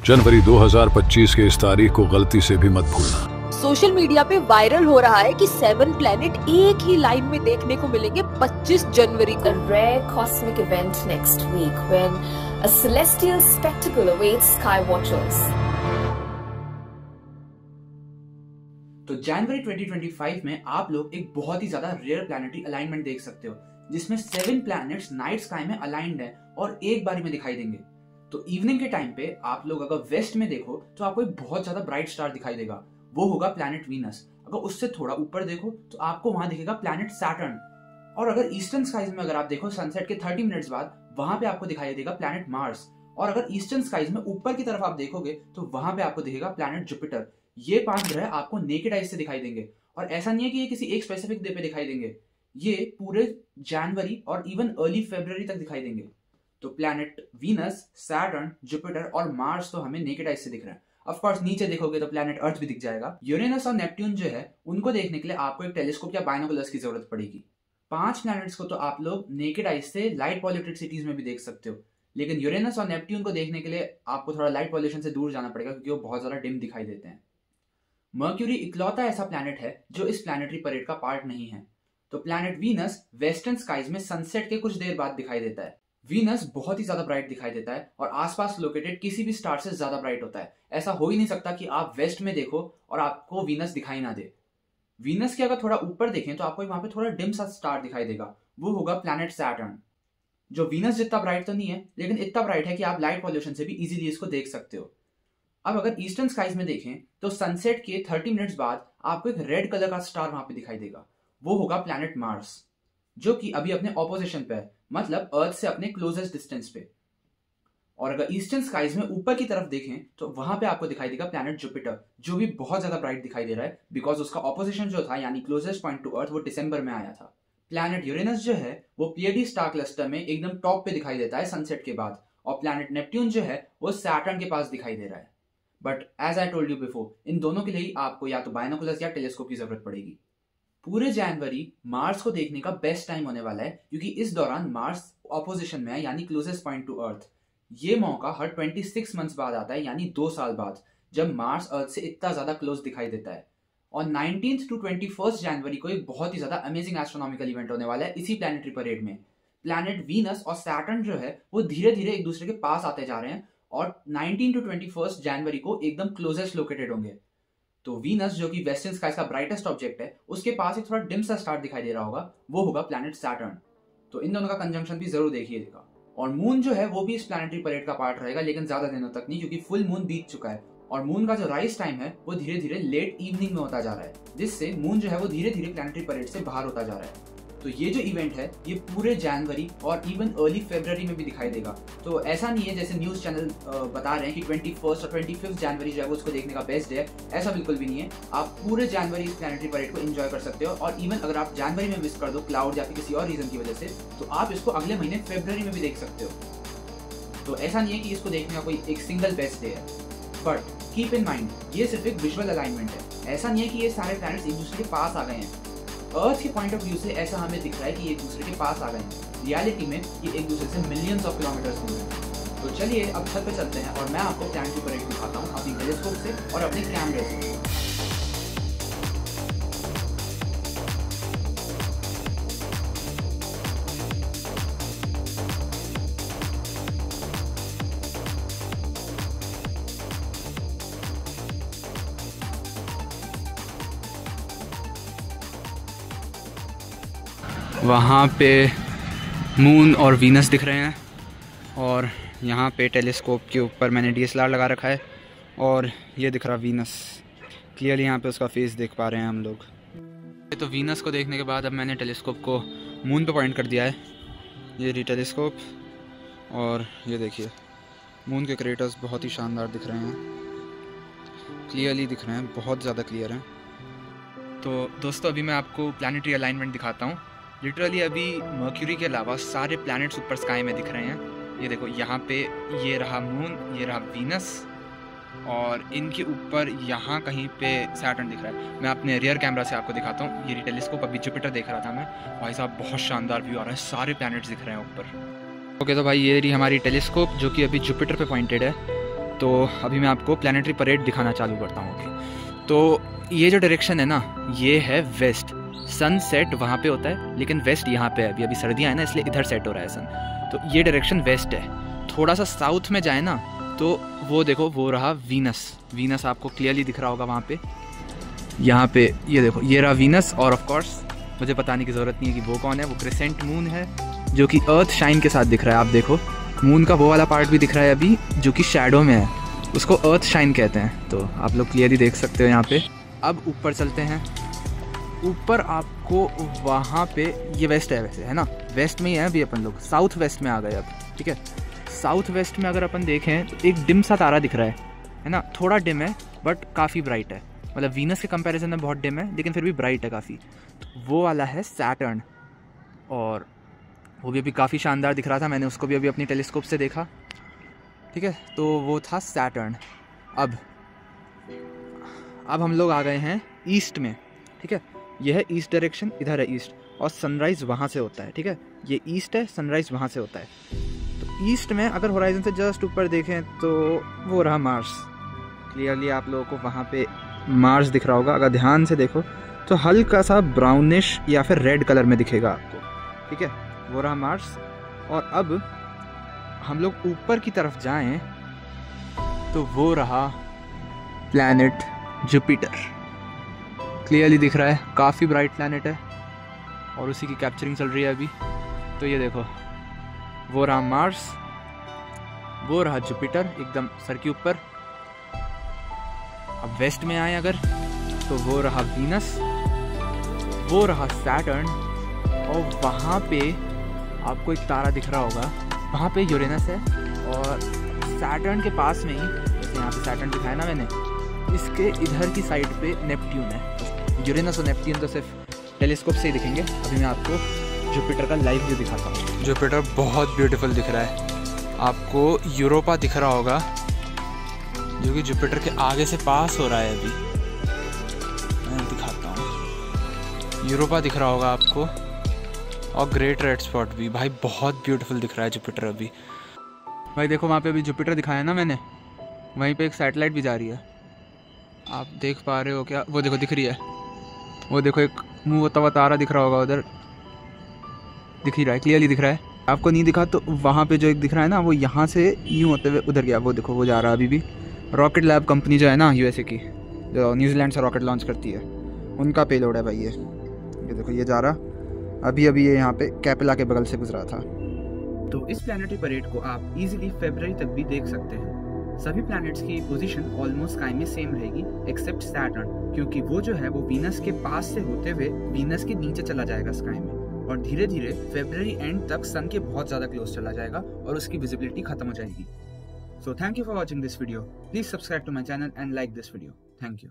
जनवरी 2025 के इस तारीख को गलती से भी मत भूलना। सोशल मीडिया पे वायरल हो रहा है कि 7 प्लैनेट एक ही लाइन में देखने को मिलेंगे 25 जनवरी को। A rare cosmic event next week when a celestial spectacle awaits sky watchers. तो जनवरी 2025 में आप लोग एक बहुत ही ज्यादा रेयर प्लैनेटरी अलाइनमेंट देख सकते हो, जिसमें 7 प्लैनेट्स नाइट स्काई में अलाइंड है और एक बारी में दिखाई देंगे। तो इवनिंग के टाइम पे आप लोग अगर वेस्ट में देखो तो आपको एक बहुत ज्यादा ब्राइट स्टार दिखाई देगा, वो होगा प्लैनेट वीनस। अगर उससे थोड़ा ऊपर देखो तो आपको वहां दिखेगा प्लैनेट सैटर्न। और अगर ईस्टर्न स्काइज में अगर आप देखो सनसेट के 30 मिनट्स बाद, वहां पे आपको दिखाई देगा प्लैनेट मार्स। और अगर ईस्टर्न स्काइज में ऊपर की तरफ आप देखोगे तो वहां पे आपको दिखेगा प्लैनेट जुपिटर। ये 5 ग्रह आपको नेकेड आइज से दिखाई देंगे, और ऐसा नहीं है कि ये किसी एक स्पेसिफिक डे पे दिखाई देंगे, ये पूरे जनवरी और इवन अर्ली फरवरी तक दिखाई देंगे। तो प्लैनेट वीनस, सैटर्न, जुपिटर और मार्स तो हमें नेकेड आइज से दिख रहे हैं। ऑफ कोर्स नीचे देखोगे तो प्लैनेट अर्थ भी दिख जाएगा। यूरेनस और नेपट्यून जो है उनको देखने के लिए आपको एक टेलीस्कोप या बाइनोकुलर्स की जरूरत पड़ेगी। 5 प्लैनेट्स को तो आप लोग नेकेड आइज से लाइट पॉल्यूटेड सिटीज में भी देख सकते हो, लेकिन यूरेनस और नेपट्यून को देखने के लिए आपको थोड़ा लाइट पॉल्यूशन से दूर जाना पड़ेगा, क्योंकि वो बहुत ज्यादा डिम दिखाई देते हैं। मर्क्यूरी इकलौता ऐसा प्लैनेट है जो इस प्लैनेटरी परेड का पार्ट नहीं है। तो प्लैनेट वीनस वेस्टर्न स्काइज में सनसेट के कुछ देर बाद दिखाई देता है। वीनस बहुत ही ज्यादा ब्राइट दिखाई देता है और आसपास लोकेटेड किसी भी स्टार से ज्यादा ब्राइट होता है। ऐसा हो ही नहीं सकता कि आप वेस्ट में देखो और आपको वीनस दिखाई ना दे। वीनस के अगर थोड़ा ऊपर देखें तो आपको वहां पे थोड़ा डिम सा स्टार दिखाई देगा, वो होगा प्लैनेट सैटर्न, जो वीनस जितना ब्राइट तो नहीं है, लेकिन इतना ब्राइट है कि आप लाइट पॉल्यूशन से भी इजीली इसको देख सकते हो। अब अगर ईस्टर्न स्काइज में देखें तो सनसेट के 30 मिनट्स बाद आपको एक रेड कलर का स्टार वहां पे दिखाई देगा, वो होगा प्लैनेट मार्स, जो कि अभी अपने ऑपोजिशन पे है, मतलब अर्थ से अपने क्लोजेस्ट डिस्टेंस पे। और अगर ईस्टर्न स्काइज में ऊपर की तरफ देखें तो वहां पे आपको दिखाई देगा प्लैनेट जुपिटर, जो भी बहुत ज्यादा ब्राइट दिखाई दे रहा है, बिकॉज उसका ऑपोजिशन जो था यानी क्लोजेस्ट पॉइंट टू अर्थ वो दिसंबर में आया था। प्लैनेट यूरेनस जो है वो प्लेडी स्टार क्लस्टर में एकदम टॉप पे दिखाई देता है सनसेट के बाद, और प्लैनेट नेपट्यून जो है वो सैटर्न के पास दिखाई दे रहा है। But as I told you before, इन दोनों के लिए आपको या तो बाइनोकुलर्स या टेलीस्कोप की जरूरत पड़ेगी। पूरे जनवरी मार्स को देखने का बेस्ट टाइम होने वाला है, क्योंकि इस दौरान मार्स ऑपोजिशन में है यानी क्लोजेस्ट पॉइंट टू अर्थ। ये मौका हर 26 मंथ्स बाद आता है, यानी 2 साल बाद, जब मार्स अर्थ से इतना ज्यादा क्लोज दिखाई देता है। और 19 to 21 जनवरी को एक बहुत ही ज्यादा अमेजिंग एस्ट्रोनॉमिकल इवेंट होने वाला है इसी प्लैनेटरी परेड में। प्लैनेट वीनस और सैटर्न जो है वो धीरे धीरे एक दूसरे के पास आते जा रहे हैं और 19 to 21 जनवरी को एकदम क्लोजेस्ट लोकेटेड होंगे। तो वीनस, जो कि वेस्टर्न स्काई का ब्राइटेस्ट ऑब्जेक्ट है, उसके पास एक थोड़ा डिम सा स्टार दिखाई दे रहा होगा, वो होगा प्लैनेट सैटर्न। तो इन दोनों का कंजंक्शन भी जरूर देखिएगा। और मून जो है वो भी इस प्लैनेटरी परेड का पार्ट रहेगा, लेकिन ज्यादा दिनों तक नहीं, क्योंकि फुल मून बीत चुका है और मून का जो राइज टाइम है वो धीरे धीरे लेट इवनिंग में होता जा रहा है, जिससे मून जो है वो धीरे धीरे प्लैनेटरी परेड से बाहर होता जा रहा है। तो ये जो इवेंट है ये पूरे जनवरी और इवन अर्ली फरवरी में भी दिखाई देगा। तो ऐसा नहीं है जैसे न्यूज चैनल बता रहे हैं कि 21 और 25 जनवरी जो है वो उसको देखने का बेस्ट है, ऐसा बिल्कुल भी नहीं है। आप पूरे जनवरी इस प्लैनेटरी परेड को एंजॉय कर सकते हो, और इवन अगर आप जनवरी में मिस कर दो क्लाउड या फिर किसी और रीजन की वजह से, तो आप इसको अगले महीने फरवरी में भी देख सकते हो। तो ऐसा नहीं है कि इसको देखने का कोई एक सिंगल बेस्ट डे है, बट कीप इन माइंड ये सिर्फ एक विजुअल अलाइनमेंट है। ऐसा नहीं है कि ये सारे प्लैनेट्स एक दूसरे के पास आ गए हैं। अर्थ के पॉइंट ऑफ व्यू से ऐसा हमें दिख रहा है कि ये एक दूसरे के पास आ गए हैं, रियलिटी में ये एक दूसरे से मिलियंस ऑफ किलोमीटर्स दूर हैं। तो चलिए अब छत पे चलते हैं और मैं आपको प्लैनेटरी परेड दिखाता हूँ अपनी टेलीस्कोप से और अपने कैमरे से। वहाँ पे मून और वीनस दिख रहे हैं, और यहाँ पे टेलीस्कोप के ऊपर मैंने DSLR लगा रखा है और ये दिख रहा वीनस क्लियरली, यहाँ पे उसका फेस देख पा रहे हैं हम लोग। तो वीनस को देखने के बाद अब मैंने टेलीस्कोप को मून पे पॉइंट कर दिया है। ये रही टेलीस्कोप, और ये देखिए मून के क्रेटर्स बहुत ही शानदार दिख रहे हैं, क्लियरली दिख रहे हैं, बहुत ज़्यादा क्लियर हैं। तो दोस्तों अभी मैं आपको प्लैनेटरी अलाइनमेंट दिखाता हूँ। लिटरली अभी मर्क्यूरी के अलावा सारे प्लैनेट्स ऊपर स्काई में दिख रहे हैं। ये देखो यहाँ पे ये रहा मून, ये रहा वीनस, और इनके ऊपर यहाँ कहीं पे सैटर्न दिख रहा है। मैं अपने रियर कैमरा से आपको दिखाता हूँ। ये टेलीस्कोप अभी जुपिटर देख रहा था मैं, भाई साहब बहुत शानदार व्यू आ रहा है, सारे प्लैनेट्स दिख रहे हैं ऊपर। ओके तो भाई ये रही हमारी टेलीस्कोप जो कि अभी जुपिटर पे पॉइंटेड है, तो अभी मैं आपको प्लानिटरी परेड दिखाना चालू करता हूँ। ओके, तो ये जो डायरेक्शन है ना, ये है वेस्ट। सन सेट वहाँ पे होता है, लेकिन वेस्ट यहाँ पे है। अभी सर्दियाँ है ना, इसलिए इधर सेट हो रहा है सन। तो ये डायरेक्शन वेस्ट है। थोड़ा सा साउथ में जाए ना तो वो देखो, वो रहा वीनस। वीनस आपको क्लियरली दिख रहा होगा वहाँ पे। यहाँ पे ये देखो, ये रहा वीनस। और ऑफ कोर्स मुझे बताने की ज़रूरत नहीं है कि वो कौन है। वो क्रिसेंट मून है जो कि अर्थ शाइन के साथ दिख रहा है। आप देखो, मून का वो वाला पार्ट भी दिख रहा है अभी, जो कि शैडो में है। उसको अर्थ शाइन कहते हैं। तो आप लोग क्लियरली देख सकते हो यहाँ पे। अब ऊपर चलते हैं। ऊपर आपको वहाँ पे, ये वेस्ट है वैसे, है ना, वेस्ट में ही है अभी अपन लोग। साउथ वेस्ट में आ गए अब, ठीक है। साउथ वेस्ट में अगर अपन देखें तो एक डिम सा तारा दिख रहा है ना। थोड़ा डिम है बट काफ़ी ब्राइट है। मतलब वीनस के कंपैरिजन में बहुत डिम है, लेकिन फिर भी ब्राइट है काफ़ी। तो वो वाला है सैटर्न, और वो भी अभी काफ़ी शानदार दिख रहा था। मैंने उसको भी अभी अपनी टेलीस्कोप से देखा, ठीक है। तो वो था सैटर्न। अब हम लोग आ गए हैं ईस्ट में, ठीक है। ये है ईस्ट डायरेक्शन, इधर है ईस्ट, और सनराइज़ वहाँ से होता है, ठीक है। ये ईस्ट है, सनराइज़ वहाँ से होता है। तो ईस्ट में अगर होराइजन से जस्ट ऊपर देखें तो वो रहा मार्स। क्लियरली आप लोगों को वहाँ पे मार्स दिख रहा होगा। अगर ध्यान से देखो तो हल्का सा ब्राउनिश या फिर रेड कलर में दिखेगा आपको, ठीक है। वो रहा मार्स। और अब हम लोग ऊपर की तरफ जाएं तो वो रहा प्लैनेट जुपिटर। क्लियरली दिख रहा है, काफ़ी ब्राइट प्लैनेट है और उसी की कैप्चरिंग चल रही है अभी। तो ये देखो, वो रहा मार्स, वो रहा जुपिटर एकदम सर के ऊपर। अब वेस्ट में आए अगर तो वो रहा वीनस, वो रहा सैटर्न, और वहाँ पे आपको एक तारा दिख रहा होगा, वहाँ पे यूरेनस है। और सैटर्न के पास में ही, जैसे यहाँ पे सैटर्न दिखाया ना मैंने, इसके इधर की साइड पे नेपट्यून है। यूरेनस और नेपट्यून तो सिर्फ टेलीस्कोप से ही दिखेंगे। अभी मैं आपको जुपिटर का लाइव व्यू दिखाता हूँ। जुपिटर बहुत ब्यूटीफुल दिख रहा है। आपको यूरोपा दिख रहा होगा, जो कि जुपिटर के आगे से पास हो रहा है। अभी मैं दिखाता हूँ, यूरोपा दिख रहा होगा आपको, और ग्रेट रेड स्पॉट भी। भाई बहुत ब्यूटीफुल दिख रहा है जुपिटर अभी। भाई देखो, वहाँ पे अभी जुपिटर दिखाया ना मैंने, वहीं पे एक सैटेलाइट भी जा रही है। आप देख पा रहे हो क्या? वो देखो, दिख रही है। वो देखो, एक मुँह होता हुआ तारा दिख रहा होगा उधर, दिख ही रहा है, क्लियरली दिख रहा है। आपको नहीं दिखा तो वहाँ पे जो एक दिख रहा है ना, वो यहाँ से यूँ होते हुए उधर गया। वो देखो, वो जा रहा है अभी भी। रॉकेट लैब कंपनी जो है ना, यूएसए की, जो न्यूजीलैंड से रॉकेट लॉन्च करती है, उनका पेलोड है भाई ये देखो, ये जा रहा। अभी ये यहाँ पे कैपेला के बगल से गुजरा था। तो इस प्लैनेटरी परेड को आप इजीली फरवरी तक भी देख सकते हैं। सभी प्लैनेट्स की पोजीशन ऑलमोस्ट स्काई में सेम रहेगी, एक्सेप्ट सैटर्न, क्योंकि वो जो है वो वीनस के पास से होते हुए वीनस के नीचे चला जाएगा स्काई में, और धीरे धीरे फरवरी एंड तक सन के बहुत ज़्यादा क्लोज चला जाएगा और उसकी विजिबिलिटी खत्म हो जाएगी। So thank you for watching this video. Please subscribe to my channel and like this video. Thank you.